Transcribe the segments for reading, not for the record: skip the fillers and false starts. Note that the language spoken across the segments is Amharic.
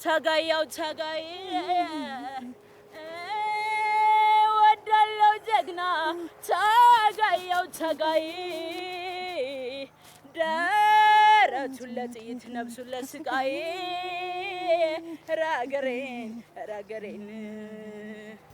ታጋያው ታጋይ ወዳለው ጀግና ታጋያው ታጋይ ደረቱን ለጥይት ነብሱን ለስቃይ ራገሬን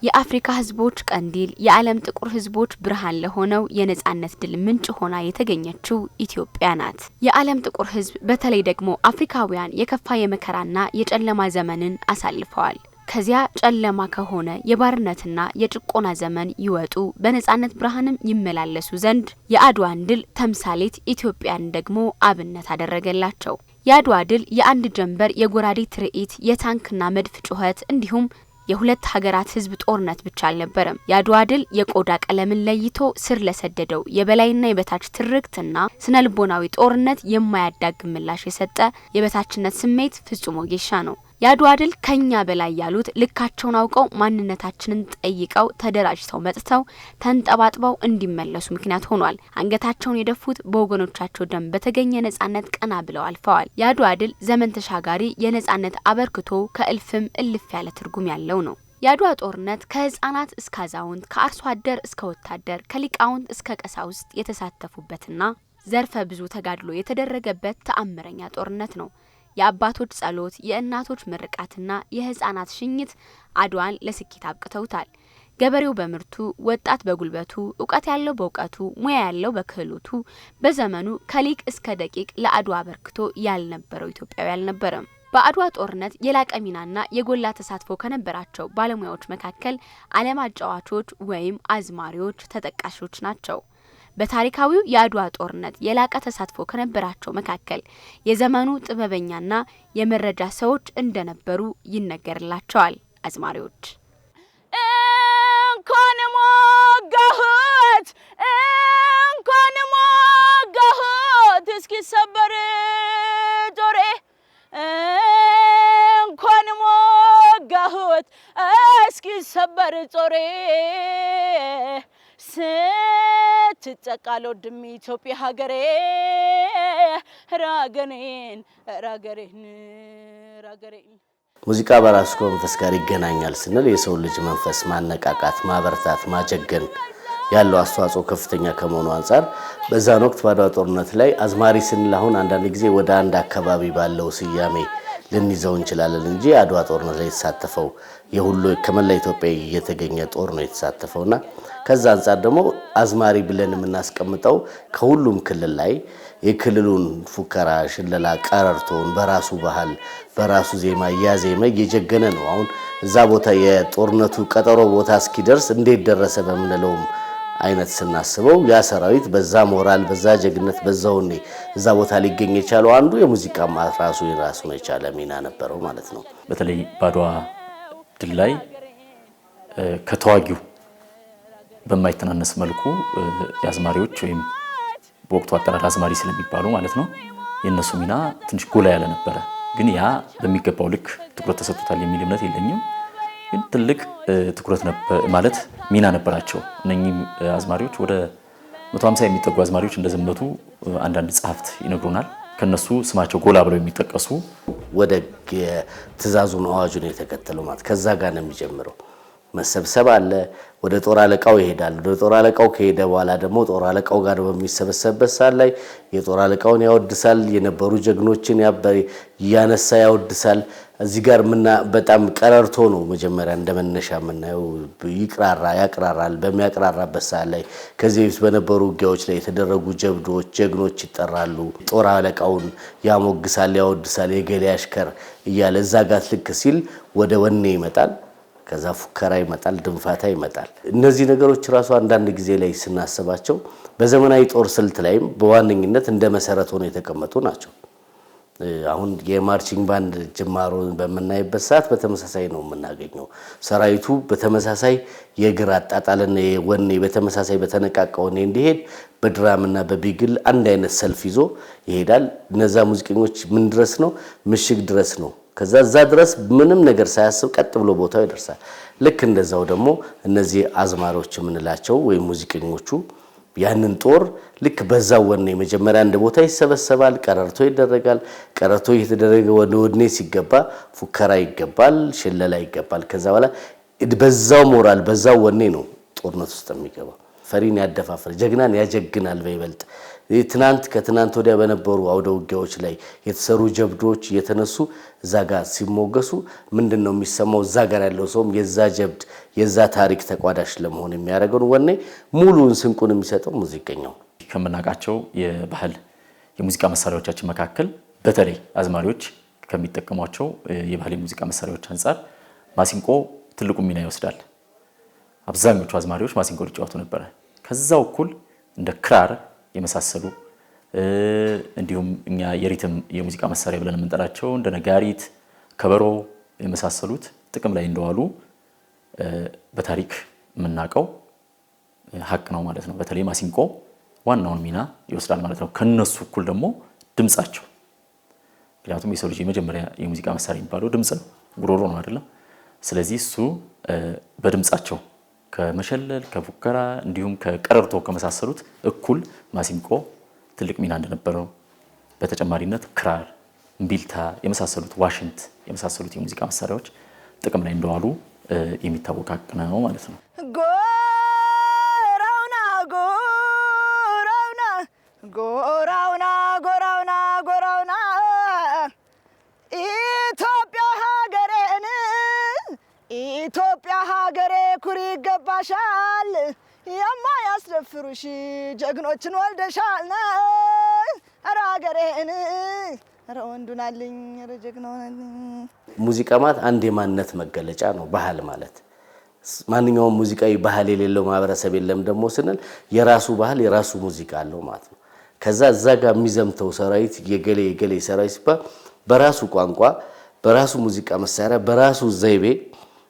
የአፍሪካ ህዝቦች ቀንዲል የዓለም ጥቁር ህዝቦች ብርሃን ለሆነው የነጻነት ድል ምንጭ ሆና የተገኘችው ኢትዮጵያ ናት። የዓለም ጥቁር ህዝብ በተለይ ደግሞ አፍሪካውያን የከፋ የመከራና የጨለማ ዘመንን አሳልፈዋል። ከዚያ ጨለማ ከሆነ የባርነትና የጭቆና ዘመን ይወጡ በነጻነት ብርሃንም ይመላለሱ ዘንድ የአድዋን ድል ተምሳሌት ኢትዮጵያን ደግሞ አብነት አደረገላቸው። የአድዋ ድል የአንድ ጀንበር የጎራዴ ትርኢት የታንክና መድፍ ጩኸት እንዲሁም የሁለት ሀገራት ህዝብ ጦርነት ብቻ አልነበረም። የአድዋ ድል የቆዳ ቀለምን ለይቶ ስር ለሰደደው የበላይና የበታች ትርክትና ስነልቦናዊ ጦርነት የማያዳግም ምላሽ የሰጠ የበታችነት ስሜት ፍጹም ወጌሻ ነው። የአድዋ ድል ከኛ በላይ ያሉት ልካቸውን አውቀው ማንነታችንን ጠይቀው ተደራጅተው መጥተው ተንጠባጥበው እንዲመለሱ ምክንያት ሆኗል። አንገታቸውን የደፉት በወገኖቻቸው ደም በተገኘ ነጻነት ቀና ብለው አልፈዋል። የአድዋ ድል ዘመን ተሻጋሪ የነጻነት አበርክቶ ከእልፍም እልፍ ያለ ትርጉም ያለው ነው። የአድዋ ጦርነት ከህፃናት እስከ አዛውንት ከአርሶ አደር እስከ ወታደር ከሊቃውንት እስከ ቀሳውስት የተሳተፉበትና ዘርፈ ብዙ ተጋድሎ የተደረገበት ተአምረኛ ጦርነት ነው። የአባቶች ጸሎት የእናቶች ምርቃትና የህፃናት ሽኝት አድዋን ለስኬት አብቅተውታል። ገበሬው በምርቱ ወጣት በጉልበቱ ዕውቀት ያለው በእውቀቱ ሙያ ያለው በክህሎቱ በዘመኑ ከሊቅ እስከ ደቂቅ ለአድዋ አበርክቶ ያልነበረው ኢትዮጵያዊ አልነበረም። በአድዋ ጦርነት የላቀ ሚናና የጎላ ተሳትፎ ከነበራቸው ባለሙያዎች መካከል ዓለም አጫዋቾች ወይም አዝማሪዎች ተጠቃሾች ናቸው። በታሪካዊው የአድዋ ጦርነት የላቀ ተሳትፎ ከነበራቸው መካከል የዘመኑ ጥበበኛና የመረጃ ሰዎች እንደነበሩ ይነገርላቸዋል። አዝማሪዎች እንኳን ሞጋሁት እስኪ ሰበር ጆሬ እንኳን ሞጋሁት እስኪ ሰበር ጆሬ ስትጠቃለው ድም ኢትዮጵያ ሀገሬ ራገሬን ሙዚቃ በራሱ ከመንፈስ ጋር ይገናኛል ስንል የሰው ልጅ መንፈስ ማነቃቃት ማበርታት ማጀገን ያለው አስተዋጽኦ ከፍተኛ ከመሆኑ አንፃር በዛን ወቅት ባድዋ ጦርነት ላይ አዝማሪ ስንል አሁን አንዳንድ ጊዜ ወደ አንድ አካባቢ ባለው ስያሜ ልንይዘው እንችላለን እንጂ አድዋ ጦርነት ላይ የተሳተፈው የሁሉ ከመላ ኢትዮጵያ የተገኘ ጦር ነው የተሳተፈውና ከዛ አንፃር ደግሞ አዝማሪ ብለን የምናስቀምጠው ከሁሉም ክልል ላይ የክልሉን ፉከራ ሽለላ ቀረርቶን በራሱ ባህል በራሱ ዜማ ያዜመ እየጀገነ ነው። አሁን እዛ ቦታ የጦርነቱ ቀጠሮ ቦታ እስኪደርስ እንዴት ደረሰ በመነለውም አይነት ስናስበው ያ ሰራዊት በዛ ሞራል በዛ ጀግነት በዛውኔ እዛ ቦታ ሊገኝ የቻለው አንዱ የሙዚቃ ራሱ ነው የቻለ ሚና ነበረው ማለት ነው። በተለይ ባድዋ ድል ላይ ከተዋጊው በማይተናነስ መልኩ የአዝማሪዎች ወይም በወቅቱ አጠራር አዝማሪ ስለሚባሉ ማለት ነው የነሱ ሚና ትንሽ ጎላ ያለ ነበር። ግን ያ በሚገባው ልክ ትኩረት ተሰጥቷል የሚል እምነት የለኝም። ግን ትልቅ ትኩረት ማለት ሚና ነበራቸው። እነኚህ አዝማሪዎች ወደ 150 የሚጠጉ አዝማሪዎች እንደዘመቱ አንዳንድ ጸሐፍት ይነግሩናል። ከነሱ ስማቸው ጎላ ብለው የሚጠቀሱ ወደ ትዕዛዙን አዋጁን የተከተለው ማለት ከዛ ጋር ነው የሚጀምረው። መሰብሰብ አለ። ወደ ጦር አለቃው ይሄዳል። ወደ ጦር አለቃው ከሄደ በኋላ ደግሞ ጦር አለቃው ጋር በሚሰበሰብበት ሰዓት ላይ የጦር አለቃውን ያወድሳል። የነበሩ ጀግኖችን ያነሳ ያወድሳል። እዚህ ጋር በጣም ቀረርቶ ነው መጀመሪያ እንደመነሻ የምናየው። ያቅራራል። በሚያቅራራበት ሰዓት ላይ ከዚህ በፊት በነበሩ ውጊያዎች ላይ የተደረጉ ጀግኖች ይጠራሉ። ጦር አለቃውን ያሞግሳል፣ ያወድሳል። የገሌ አሽከር እያለ እዛ ጋር ልክ ሲል ወደ ወኔ ይመጣል። ከዛ ፉከራ ይመጣል፣ ድንፋታ ይመጣል። እነዚህ ነገሮች ራሱ አንዳንድ ጊዜ ላይ ስናስባቸው በዘመናዊ ጦር ስልት ላይም በዋነኝነት እንደ መሰረት ሆነው የተቀመጡ ናቸው። አሁን የማርቺንግ ባንድ ጅማሮን በመናይበት ሰዓት በተመሳሳይ ነው የምናገኘው። ሰራዊቱ በተመሳሳይ የእግር አጣጣልና የወኔ በተመሳሳይ በተነቃቃ ወኔ እንዲሄድ በድራምና በቢግል አንድ አይነት ሰልፍ ይዞ ይሄዳል። እነዛ ሙዚቀኞች ምን ድረስ ነው? ምሽግ ድረስ ነው። ከዛ እዛ ድረስ ምንም ነገር ሳያስብ ቀጥ ብሎ ቦታው ይደርሳል። ልክ እንደዛው ደግሞ እነዚህ አዝማሪዎች የምንላቸው ወይም ሙዚቀኞቹ ያንን ጦር ልክ በዛው ወኔ መጀመሪያ አንድ ቦታ ይሰበሰባል፣ ቀረርቶ ይደረጋል። ቀረርቶ እየተደረገ ወደ ወኔ ሲገባ ፉከራ ይገባል፣ ሽለላ ይገባል። ከዛ በኋላ በዛው ሞራል በዛው ወኔ ነው ጦርነት ውስጥ የሚገባው። ፈሪን ያደፋፈር ጀግናን ያጀግናል በይበልጥ ትናንት ከትናንት ወዲያ በነበሩ አውደ ውጊያዎች ላይ የተሰሩ ጀብዶች እየተነሱ እዛ ጋር ሲሞገሱ ምንድነው የሚሰማው? እዛ ጋር ያለው ሰውም የዛ ጀብድ የዛ ታሪክ ተቋዳሽ ለመሆን የሚያደርገው ወኔ ሙሉውን ስንቁን የሚሰጠው ሙዚቀኛው። ከምናውቃቸው የባህል የሙዚቃ መሳሪያዎቻችን መካከል በተለይ አዝማሪዎች ከሚጠቀሟቸው የባህል የሙዚቃ መሳሪያዎች አንፃር ማሲንቆ ትልቁ ሚና ይወስዳል። አብዛኞቹ አዝማሪዎች ማሲንቆ ይጫወቱ ነበር። ከዛው እኩል እንደ ክራር የመሳሰሉ እንዲሁም እኛ የሪትም የሙዚቃ መሳሪያ ብለን የምንጠራቸው እንደ ነጋሪት፣ ከበሮ የመሳሰሉት ጥቅም ላይ እንደዋሉ በታሪክ የምናውቀው ሀቅ ነው ማለት ነው። በተለይ ማሲንቆ ዋናውን ሚና ይወስዳል ማለት ነው። ከነሱ እኩል ደግሞ ድምጻቸው፣ ምክንያቱም የሰው ልጅ የመጀመሪያ የሙዚቃ መሳሪያ የሚባለው ድምጽ ነው፣ ጉሮሮ ነው አይደለም። ስለዚህ እሱ በድምጻቸው ከመሸለል ከፉከራ እንዲሁም ከቀረርቶ ከመሳሰሉት እኩል ማሲንቆ ትልቅ ሚና እንደነበረው፣ በተጨማሪነት ክራር፣ እምቢልታ የመሳሰሉት ዋሽንት የመሳሰሉት የሙዚቃ መሳሪያዎች ጥቅም ላይ እንደዋሉ የሚታወቅ ሀቅ ነው ማለት ነው። ጎራውና ጎራውና ጎራውና ጎራውና ጎራውና ኢትዮጵያ ሀገሬን ኢትዮጵያ ሀገሬ ኩሪ ይገባሻል፣ የማያስደፍሩሽ ጀግኖችን ወልደሻል። ኧረ ሀገሬን ኧረ ወንዱናልኝ ኧረ ጀግናውናልኝ። ሙዚቃ ማለት አንድ የማንነት መገለጫ ነው። ባህል ማለት ማንኛውም ሙዚቃዊ ባህል የሌለው ማህበረሰብ የለም ደግሞ ስንል የራሱ ባህል የራሱ ሙዚቃ አለው ማለት ነው። ከዛ እዛ ጋር የሚዘምተው ሰራዊት የገሌ ሰራዊት ሲባል በራሱ ቋንቋ፣ በራሱ ሙዚቃ መሳሪያ፣ በራሱ ዘይቤ፣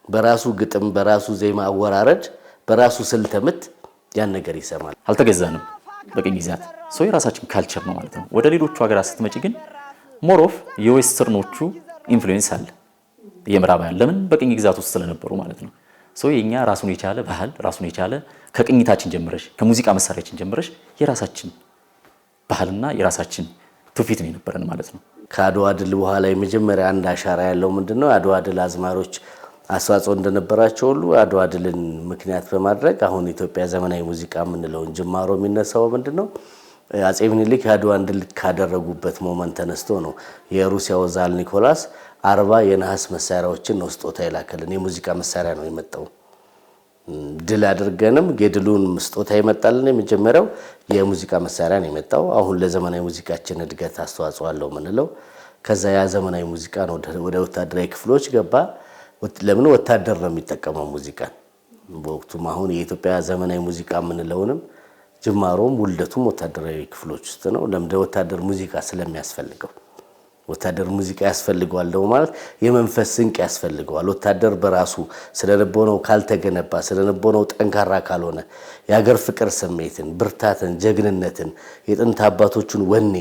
በራሱ ግጥም፣ በራሱ ዜማ አወራረድ፣ በራሱ ስልተ ምት ያን ነገር ይሰማል። አልተገዛንም በቅኝ ግዛት። ሰው የራሳችን ካልቸር ነው ማለት ነው። ወደ ሌሎቹ ሀገራት ስትመጪ ግን ሞሮፍ የዌስተርኖቹ ኢንፍሉዌንስ አለ፣ የምዕራባውያን ለምን በቅኝ ግዛት ውስጥ ስለነበሩ ማለት ነው። ሰው የኛ ራሱን የቻለ ባህል ራሱን የቻለ ከቅኝታችን ጀምረሽ ከሙዚቃ መሳሪያችን ጀምረሽ የራሳችን ባህልና የራሳችን ትውፊት ነው የነበረን ማለት ነው። ከአድዋ ድል በኋላ የመጀመሪያ አንድ አሻራ ያለው ምንድነው? አድዋ ድል አዝማሪዎች አስተዋጽኦ እንደነበራቸው ሁሉ አድዋ ድልን ምክንያት በማድረግ አሁን ኢትዮጵያ ዘመናዊ ሙዚቃ የምንለውን ጅማሮ የሚነሳው ምንድነው? አጼ ምኒልክ አድዋን ድል ካደረጉበት ሞመንት ተነስቶ ነው። የሩሲያው ዛር ኒኮላስ 40 የነሐስ መሳሪያዎችን ነው ስጦታ የላከልን። የሙዚቃ መሳሪያ ነው የመጣው። ድል አድርገንም የድሉን ስጦታ ይመጣልን የመጀመሪያው የሙዚቃ መሳሪያ ነው የመጣው። አሁን ለዘመናዊ ሙዚቃችን እድገት አስተዋጽኦ አለው ምንለው ከዛ ያ ዘመናዊ ሙዚቃ ነው ወደ ወታደራዊ ክፍሎች ገባ። ለምን ወታደር ነው የሚጠቀመው ሙዚቃን በወቅቱም። አሁን የኢትዮጵያ ዘመናዊ ሙዚቃ የምንለውንም ጅማሮም ውልደቱም ወታደራዊ ክፍሎች ውስጥ ነው። ለምን ወታደር ሙዚቃ ስለሚያስፈልገው ወታደር ሙዚቃ ያስፈልገዋል ደግሞ ማለት የመንፈስ ስንቅ ያስፈልገዋል። ወታደር በራሱ ስለልቦናው ካልተገነባ ስለልቦናው ጠንካራ ካልሆነ የሀገር ፍቅር ስሜትን፣ ብርታትን፣ ጀግንነትን የጥንት አባቶቹን ወኔ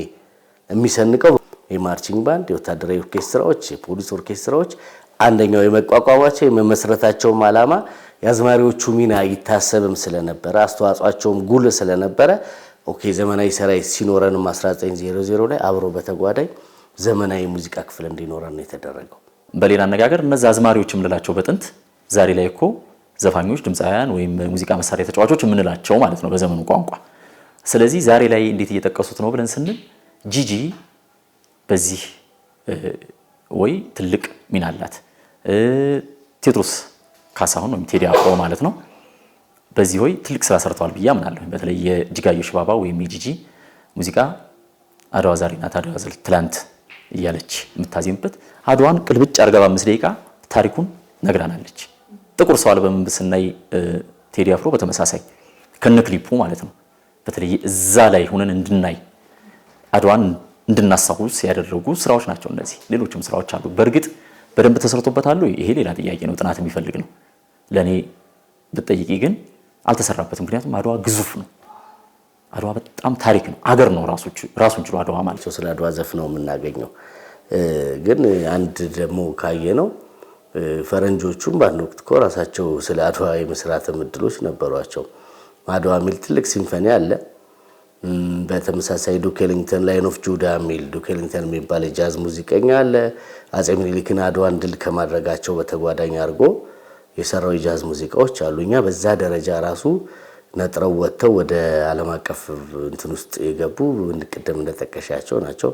የሚሰንቀው የማርቺንግ ባንድ፣ የወታደራዊ ኦርኬስትራዎች፣ የፖሊስ ኦርኬስትራዎች አንደኛው የመቋቋማቸው የመመስረታቸውም ዓላማ የአዝማሪዎቹ ሚና ይታሰብም ስለነበረ አስተዋጽኦአቸውም ጉልህ ስለነበረ ኦኬ ዘመናዊ ሰራዊት ሲኖረንም 1900 ላይ አብሮ በተጓዳኝ ዘመናዊ ሙዚቃ ክፍል እንዲኖረን ነው የተደረገው። በሌላ አነጋገር እነዛ አዝማሪዎች የምንላቸው በጥንት ዛሬ ላይ እኮ ዘፋኞች፣ ድምፃውያን ወይም ሙዚቃ መሳሪያ ተጫዋቾች የምንላቸው ማለት ነው በዘመኑ ቋንቋ። ስለዚህ ዛሬ ላይ እንዴት እየጠቀሱት ነው ብለን ስንል ጂጂ በዚህ ወይ ትልቅ ሚና አላት። ቴዎድሮስ ካሳሁን ወይም ቴዲ አፍሮ ማለት ነው በዚህ ወይ ትልቅ ስራ ሰርተዋል ብዬ አምናለሁ። በተለይ የእጅጋየሁ ሽባባ ወይም የጂጂ ሙዚቃ አድዋ ዛሬ ናት አድዋ ትላንት እያለች የምታዜምበት አድዋን ቅልብጭ አርጋ በ5 ደቂቃ ታሪኩን ነግራናለች። ጥቁር ሰው አልበም ስናይ ቴዲ አፍሮ በተመሳሳይ ከነክሊፑ ማለት ነው በተለይ እዛ ላይ ሆነን እንድናይ አድዋን እንድናሳውስ ያደረጉ ስራዎች ናቸው እነዚህ። ሌሎችም ስራዎች አሉ። በእርግጥ በደንብ ተሰርቶበታል። ይሄ ሌላ ጥያቄ ነው፣ ጥናት የሚፈልግ ነው። ለኔ ብትጠይቂ ግን አልተሰራበትም። ምክንያቱም አድዋ ግዙፍ ነው። አድዋ በጣም ታሪክ ነው፣ አገር ነው ራሱን ችሎ አድዋ ማለት ነው። ስለ አድዋ ዘፍ ነው የምናገኘው። ግን አንድ ደግሞ ካየ ነው ፈረንጆቹም በአንድ ወቅት እኮ ራሳቸው ስለ አድዋ የመስራት እድሎች ነበሯቸው። አድዋ የሚል ትልቅ ሲምፎኒ አለ። በተመሳሳይ ዱክ ኤሊንግተን ላይን ኦፍ ጁዳ የሚል ዱክ ኤሊንግተን የሚባል የጃዝ ሙዚቀኛ አለ። አጼ ምኒልክን አድዋን ድል ከማድረጋቸው በተጓዳኝ አድርጎ የሰራው የጃዝ ሙዚቃዎች አሉ። እኛ በዛ ደረጃ ራሱ ነጥረው ወጥተው ወደ ዓለም አቀፍ እንትን ውስጥ የገቡ ቅድም እንደጠቀሻቸው ናቸው።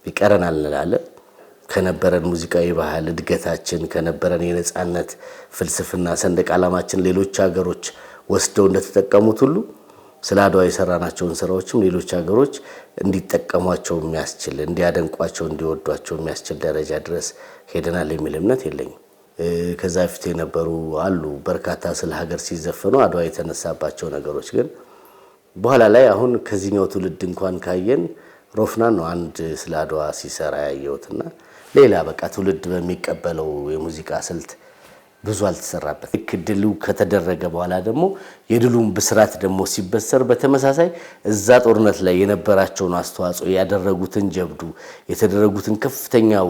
ይቀረናል እንላለን። ከነበረን ሙዚቃዊ ባህል እድገታችን ከነበረን የነጻነት ፍልስፍና ሰንደቅ ዓላማችን ሌሎች ሀገሮች ወስደው እንደተጠቀሙት ሁሉ ስለ አድዋ የሰራናቸውን ስራዎችም ሌሎች ሀገሮች እንዲጠቀሟቸው የሚያስችል እንዲያደንቋቸው እንዲወዷቸው የሚያስችል ደረጃ ድረስ ሄደናል የሚል እምነት የለኝም። ከዛ በፊት የነበሩ አሉ በርካታ ስለ ሀገር ሲዘፈኑ አድዋ የተነሳባቸው ነገሮች ግን በኋላ ላይ አሁን ከዚህኛው ትውልድ እንኳን ካየን ሮፍናን ነው አንድ ስለ አድዋ ሲሰራ ያየሁትና ሌላ በቃ ትውልድ በሚቀበለው የሙዚቃ ስልት ብዙ አልተሰራበት። ድሉ ከተደረገ በኋላ ደግሞ የድሉን ብስራት ደግሞ ሲበሰር በተመሳሳይ እዛ ጦርነት ላይ የነበራቸውን አስተዋጽኦ ያደረጉትን ጀብዱ የተደረጉትን ከፍተኛው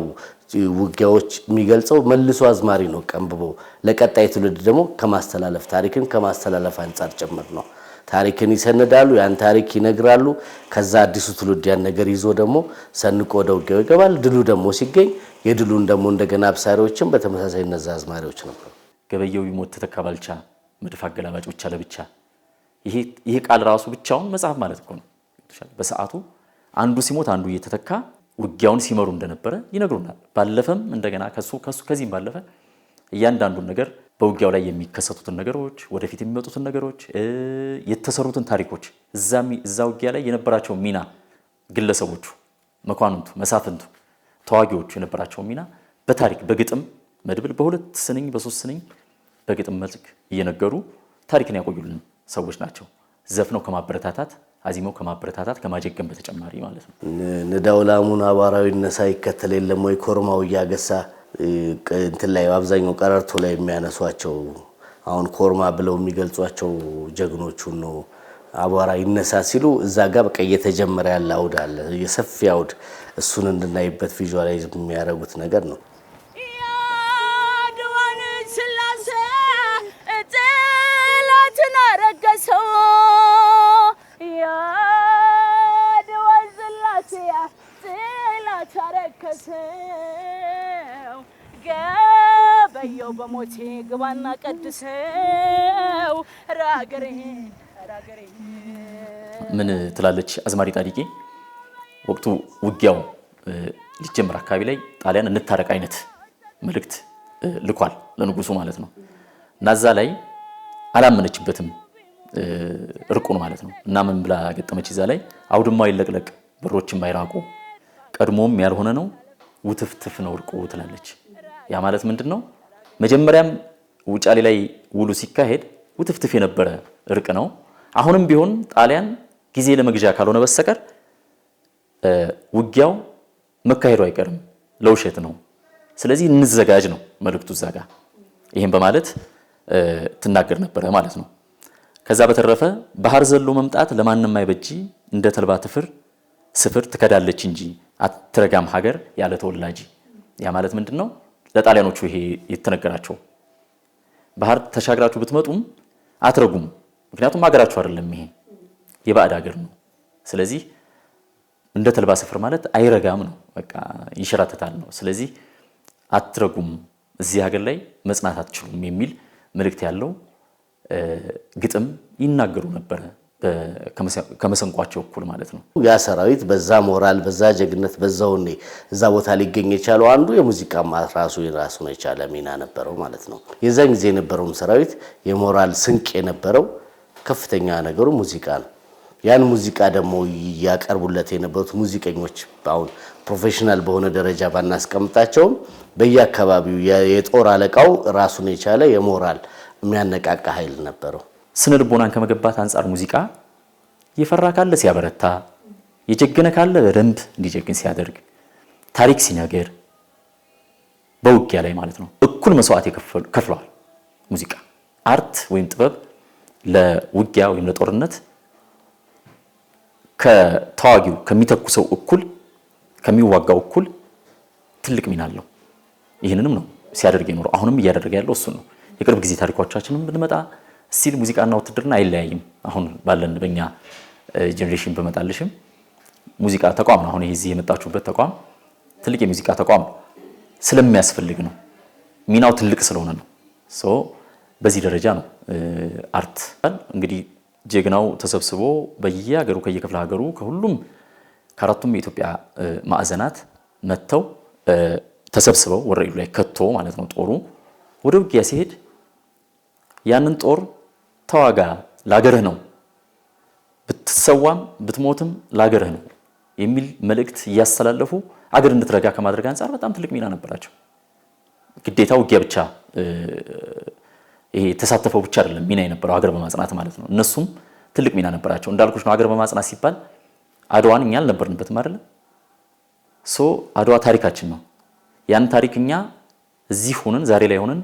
ውጊያዎች የሚገልጸው መልሶ አዝማሪ ነው ቀንብቦ ለቀጣይ ትውልድ ደግሞ ከማስተላለፍ ታሪክን ከማስተላለፍ አንጻር ጭምር ነው። ታሪክን ይሰነዳሉ፣ ያን ታሪክ ይነግራሉ። ከዛ አዲሱ ትውልድ ያን ነገር ይዞ ደግሞ ሰንቆ ወደ ውጊያው ይገባል። ድሉ ደግሞ ሲገኝ የድሉን ደግሞ እንደገና አብሳሪዎችም በተመሳሳይ እነዛ አዝማሪዎች ነበሩ። ገበየው ቢሞት ተተካ ባልቻ መድፍ አገላባጭ ብቻ ለብቻ ይሄ ቃል ራሱ ብቻውን መጽሐፍ ማለት እኮ ነው። በሰዓቱ አንዱ ሲሞት አንዱ እየተተካ ውጊያውን ሲመሩ እንደነበረ ይነግሩናል። ባለፈም እንደገና ከዚህም ባለፈ እያንዳንዱን ነገር በውጊያው ላይ የሚከሰቱትን ነገሮች ወደፊት የሚመጡትን ነገሮች የተሰሩትን ታሪኮች እዛ ውጊያ ላይ የነበራቸው ሚና ግለሰቦቹ፣ መኳንንቱ፣ መሳፍንቱ፣ ተዋጊዎቹ የነበራቸው ሚና በታሪክ በግጥም መድብል በሁለት ስንኝ በሶስት ስንኝ በግጥም መልክ እየነገሩ ታሪክን ያቆዩልን ሰዎች ናቸው። ዘፍነው ከማበረታታት አዚመው ከማበረታታት ከማጀገም በተጨማሪ ማለት ነው። ንዳው ላሙን አባራዊ ነሳ ይከተል የለም ወይ ኮርማው እያገሳ እንትን ላይ አብዛኛው ቀረርቶ ላይ የሚያነሷቸው አሁን ኮርማ ብለው የሚገልጿቸው ጀግኖቹን ነው። አቧራ ይነሳ ሲሉ እዛ ጋር በቃ እየተጀመረ ያለ አውድ አለ፣ የሰፊ አውድ እሱን እንድናይበት ቪዥዋላይዝ የሚያደርጉት ነገር ነው። ያድዋን ስላሴ ጥላትን አረገሰው ያድዋን ስላሴ ጥላት አረከሰው ገበየው በሞቴ ግባና ቀድሰው ራገሬን ምን ትላለች አዝማሪ ጣዲቄ? ወቅቱ ውጊያው ሊጀምር አካባቢ ላይ ጣሊያን እንታረቅ አይነት መልእክት ልኳል ለንጉሱ ማለት ነው። እና እዛ ላይ አላመነችበትም እርቁን ማለት ነው። እና ምን ብላ ገጠመች? እዛ ላይ አውድማው ይለቅለቅ በሮችም አይራቁ ቀድሞም ያልሆነ ነው ውትፍትፍ ነው እርቁ ትላለች። ያ ማለት ምንድነው? መጀመሪያም ውጫሌ ላይ ውሉ ሲካሄድ ውትፍትፍ የነበረ እርቅ ነው። አሁንም ቢሆን ጣሊያን ጊዜ ለመግዣ ካልሆነ በስተቀር ውጊያው መካሄዱ አይቀርም፣ ለውሸት ነው። ስለዚህ እንዘጋጅ ነው መልእክቱ እዛ ጋር። ይሄን በማለት ትናገር ነበረ ማለት ነው። ከዛ በተረፈ ባህር ዘሎ መምጣት ለማንም አይበጂ እንደ ተልባ ስፍር ትከዳለች እንጂ አትረጋም ሀገር ያለ ተወላጂ። ያ ማለት ምንድነው? ለጣሊያኖቹ ይሄ የተነገራቸው ባህር ተሻግራችሁ ብትመጡም አትረጉም፣ ምክንያቱም ሀገራችሁ አይደለም፣ ይሄ የባዕድ ሀገር ነው። ስለዚህ እንደ ተልባ ስፍር ማለት አይረጋም ነው፣ በቃ ይሸራተታል ነው። ስለዚህ አትረጉም፣ እዚህ ሀገር ላይ መጽናት አትችሉም የሚል መልእክት ያለው ግጥም ይናገሩ ነበረ ከመሰንቋቸው እኩል ማለት ነው። ያ ሰራዊት በዛ ሞራል በዛ ጀግነት በዛው እዛ ቦታ ሊገኝ የቻለው አንዱ የሙዚቃ ራሱ ነው የቻለ ሚና ነበረው ማለት ነው። የዛን ጊዜ የነበረው ሰራዊት የሞራል ስንቅ የነበረው ከፍተኛ ነገሩ ሙዚቃ ነው። ያን ሙዚቃ ደግሞ ያቀርቡለት የነበሩት ሙዚቀኞች አሁን ፕሮፌሽናል በሆነ ደረጃ ባናስቀምጣቸውም በየአካባቢው የጦር አለቃው ራሱን የቻለ የሞራል የሚያነቃቃ ኃይል ነበረው። ስነ ልቦናን ከመገንባት አንጻር ሙዚቃ የፈራ ካለ ሲያበረታ፣ የጀገነ ካለ በደንብ እንዲጀግን ሲያደርግ፣ ታሪክ ሲነገር በውጊያ ላይ ማለት ነው እኩል መስዋዕት ከፍለዋል። ሙዚቃ አርት ወይም ጥበብ ለውጊያ ወይም ለጦርነት ከተዋጊው ከሚተኩሰው እኩል ከሚዋጋው እኩል ትልቅ ሚና አለው። ይህንንም ነው ሲያደርግ የኖረው፣ አሁንም እያደረገ ያለው እሱ ነው። የቅርብ ጊዜ ታሪኮቻችንን ብንመጣ ሲል ሙዚቃና ውትድርና አይለያይም። አሁን ባለን በእኛ ጄኔሬሽን በመጣልሽም ሙዚቃ ተቋም ነው። አሁን ይሄ እዚህ የመጣችሁበት ተቋም ትልቅ የሙዚቃ ተቋም ስለሚያስፈልግ ነው። ሚናው ትልቅ ስለሆነ ነው። በዚህ ደረጃ ነው አርት እንግዲህ ጀግናው ተሰብስቦ በየሀገሩ ከየክፍለ ሀገሩ ከሁሉም ከአራቱም የኢትዮጵያ ማዕዘናት መጥተው ተሰብስበው ወረኢሉ ላይ ከቶ ማለት ነው ጦሩ ወደ ውጊያ ሲሄድ ያንን ጦር ተዋጋ ለሀገርህ ነው ብትሰዋም ብትሞትም ለሀገርህ ነው የሚል መልእክት እያስተላለፉ አገር እንድትረጋ ከማድረግ አንፃር በጣም ትልቅ ሚና ነበራቸው። ግዴታ ውጊያ ብቻ ይሄ ተሳተፈው ብቻ አይደለም ሚና የነበረው ሀገር በማጽናት ማለት ነው። እነሱም ትልቅ ሚና ነበራቸው። እንዳልኩሽ ነው ሀገር በማጽናት ሲባል አድዋን እኛ አልነበርንበትም አይደል? አድዋ ታሪካችን ነው። ያን ታሪክ እኛ እዚህ ሆነን ዛሬ ላይ ሆነን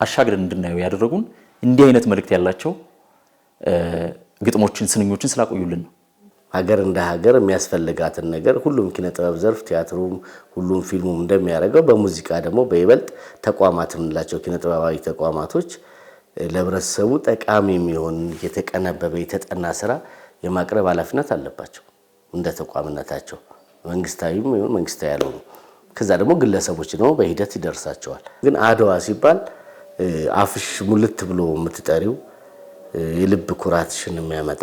አሻግረን እንድናየው ያደረጉን እንዲህ አይነት መልእክት ያላቸው ግጥሞችን ስንኞችን ስላቆዩልን ነው። ሀገር እንደ ሀገር የሚያስፈልጋትን ነገር ሁሉም ኪነ ጥበብ ዘርፍ ቲያትሩም ሁሉም ፊልሙም እንደሚያደርገው በሙዚቃ ደግሞ በይበልጥ ተቋማት የምንላቸው ኪነ ጥበባዊ ተቋማቶች ለህብረተሰቡ ጠቃሚ የሚሆን የተቀነበበ የተጠና ስራ የማቅረብ ኃላፊነት አለባቸው እንደ ተቋምነታቸው መንግስታዊም ይሁን መንግስታዊ ያልሆኑ። ከዛ ደግሞ ግለሰቦች ደግሞ በሂደት ይደርሳቸዋል። ግን አድዋ ሲባል አፍሽ ሙልት ብሎ የምትጠሪው የልብ ኩራትሽን የሚያመጣ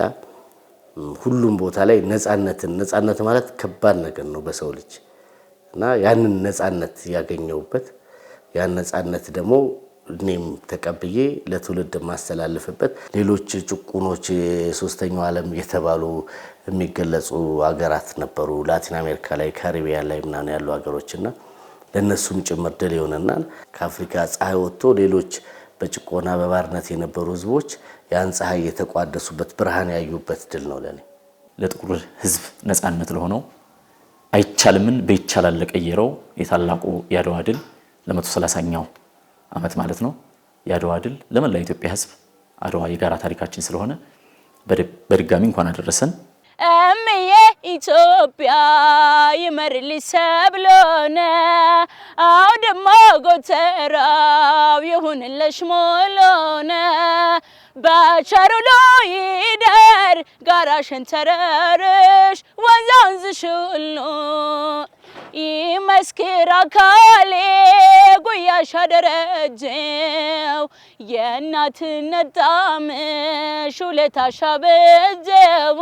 ሁሉም ቦታ ላይ ነፃነት ማለት ከባድ ነገር ነው በሰው ልጅ እና ያንን ነፃነት ያገኘውበት ያን ነፃነት ደግሞ እኔም ተቀብዬ ለትውልድ ማስተላልፍበት ሌሎች ጭቁኖች የሶስተኛው ዓለም የተባሉ የሚገለጹ ሀገራት ነበሩ ላቲን አሜሪካ ላይ ካሪቢያን ላይ ምናምን ያሉ ሀገሮችና ለነሱም ጭምር ድል ይሆነና ከአፍሪካ ፀሐይ ወጥቶ ሌሎች በጭቆና በባርነት የነበሩ ህዝቦች ያን ፀሐይ የተቋደሱበት ብርሃን ያዩበት ድል ነው ለኔ። ለጥቁር ህዝብ ነፃነት ለሆነው አይቻልምን በይቻላል ለቀየረው የታላቁ የአድዋ ድል ለ130ኛው ዓመት ማለት ነው የአድዋ ድል ለመላ ኢትዮጵያ ህዝብ አድዋ የጋራ ታሪካችን ስለሆነ በድጋሚ እንኳን አደረሰን። እምዬ ኢትዮጵያ ይመርልሽ ሰብሎነ አውድማ ጎተራው ይሁንልሽ ሞሎነ በቸሩሎ ይደር ጋራሽን ተረርሽ ወንዝ ወንዝሽ ሁሉ ይመስክር አካሌ ጉያሽ አደረጀው የእናትነት ጣዕምሽ ውለታሽ አበጀው